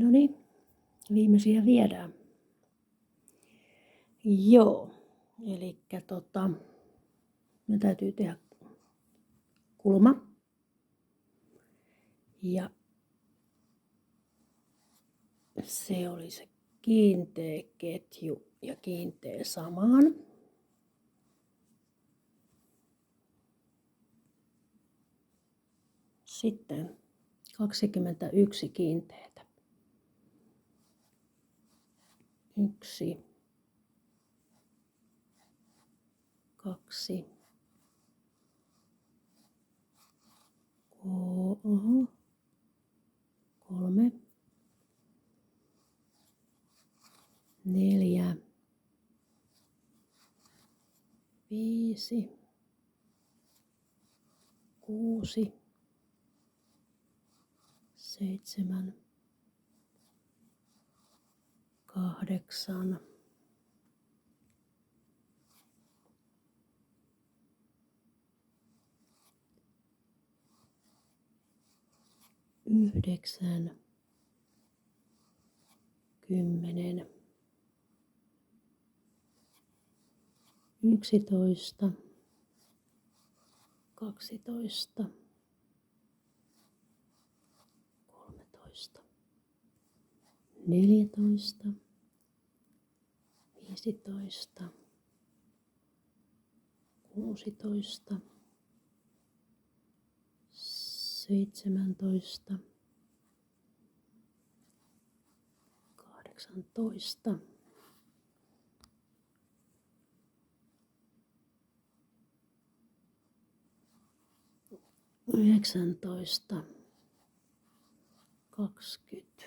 No niin, viimeisiä viedään. Joo, eli me täytyy tehdä kulma. Ja se oli se kiinteä ketju ja kiinteä samaan. Sitten 21 kiinteätä. 1, 2, 3, 4, 5, 6, 7, 8, 9, 10, 11, 12, 13, 14, 15, 16, 17, 18, 19, 20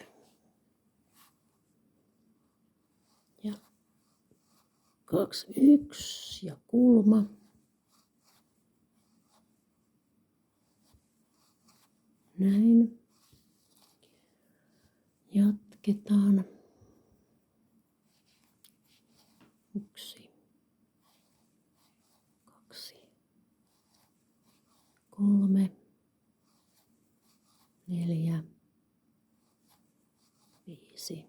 ja 21 ja kulma. Näin. Jatketaan. 1, 2, 3, 4, 5,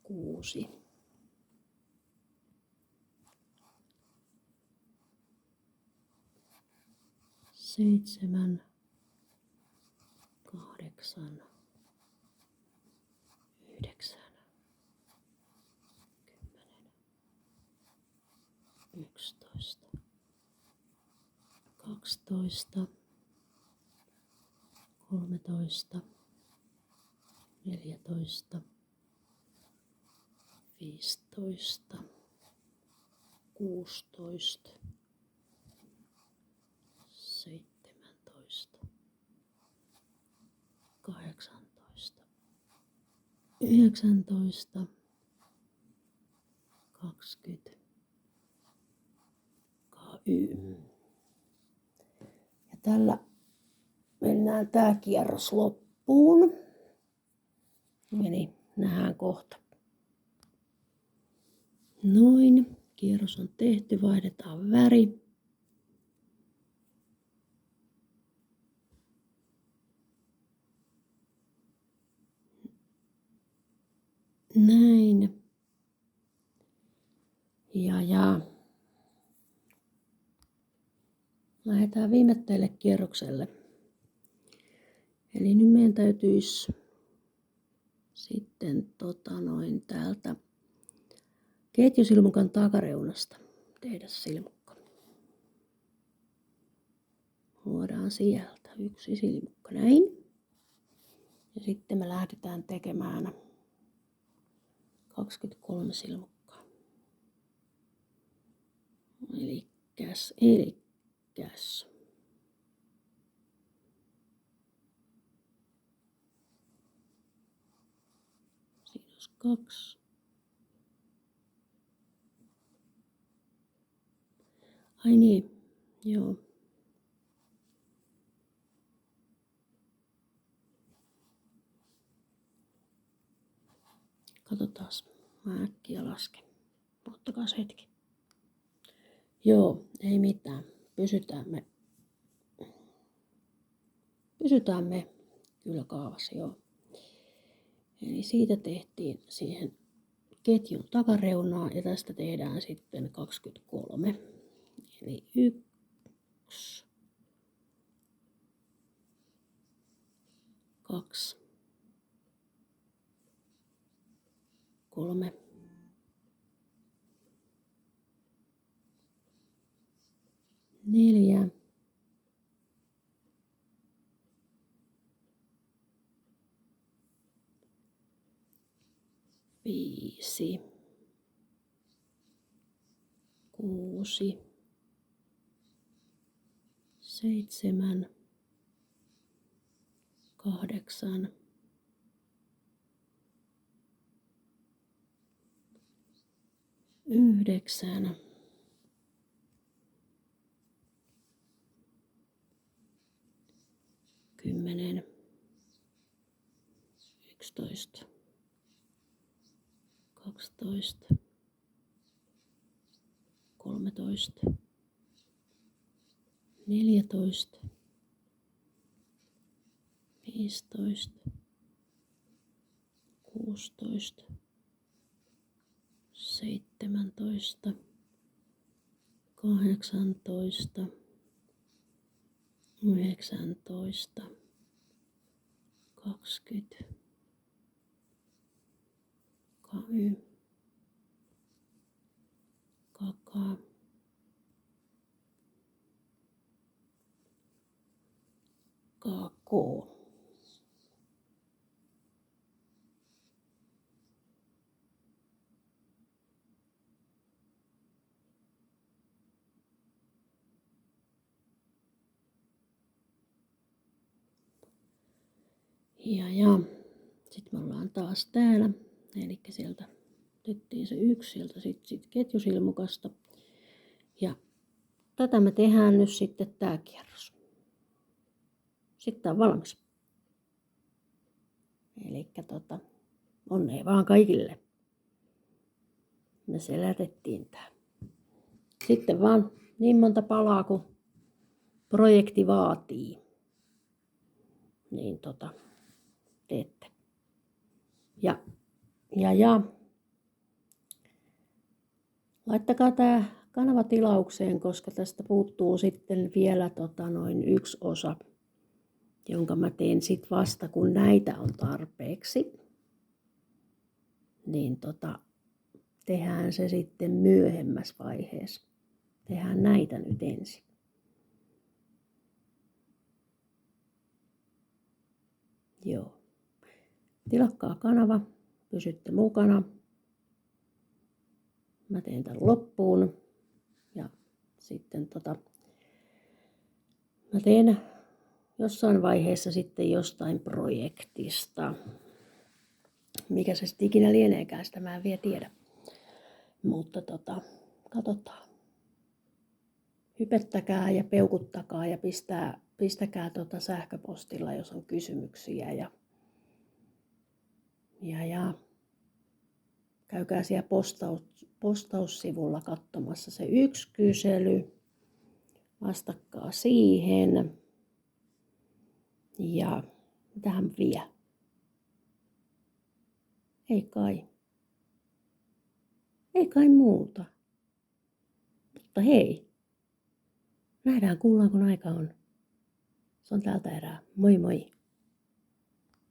6, 7, 8, 9, 10, 11, 12, 13, 14, 15, 16, 17, 18, 19, 20, ja tällä mennään tää kierros loppuun. Eli nähdään kohta. Noin, kierros on tehty, vaihdetaan väri. Näin. Ja lähdetään viimeiselle kierrokselle. Eli nyt meidän täytyisi sitten täältä ketjusilmukan takareunasta tehdä silmukka. Luodaan sieltä yksi silmukka näin. Ja sitten me lähdetään tekemään 23 silmukkaa. Elikäs. Siinä olisi 2. Ai niin, joo. Katsotaas, mä äkkiä lasken. Ottakaas hetki. Joo, ei mitään. Pysytään me Kyllä kaavassa, joo. Eli siitä tehtiin siihen ketjun takareunaa ja tästä tehdään sitten 23. Eli 1, 2, 3, 4, 5, 6, 7, 8, 9, 10, 11, 12, 13, 14, 15, 16, 17, 18, 19, 20, 21, KK. Ja sitten me ollaan taas täällä, eli sieltä otettiin se 1, sieltä sitten ketjusilmukasta. Ja tätä me tehdään nyt sitten tää kierros. Sitten tää on valmis. Eli onnea vaan kaikille. Me selätettiin tää. Sitten vaan niin monta palaa kuin projekti vaatii. Niin teette. Ja laittakaa tää kanava tilaukseen, koska tästä puuttuu sitten vielä yksi osa, jonka mä teen sit vasta kun näitä on tarpeeksi. Niin tehdään se sitten myöhemmässä vaiheessa. Tehdään näitä nyt ensin. Joo. Tilakkaa kanava, pysytte mukana. Mä teen tän loppuun ja sitten mä teen jossain vaiheessa sitten jostain projektista. Mikä se sitten ikinä lieneekään, sitä mä en vielä tiedä. Mutta katsotaan. Hypettäkää ja peukuttakaa ja pistäkää sähköpostilla, jos on kysymyksiä. Ja käykää siellä postaussivulla katsomassa se 1 kysely. Vastatkaa siihen. Ja mitähän vielä? Ei kai muuta. Mutta hei. Nähdään kuullaan kun aika on. Se on tältä erää. Moi moi.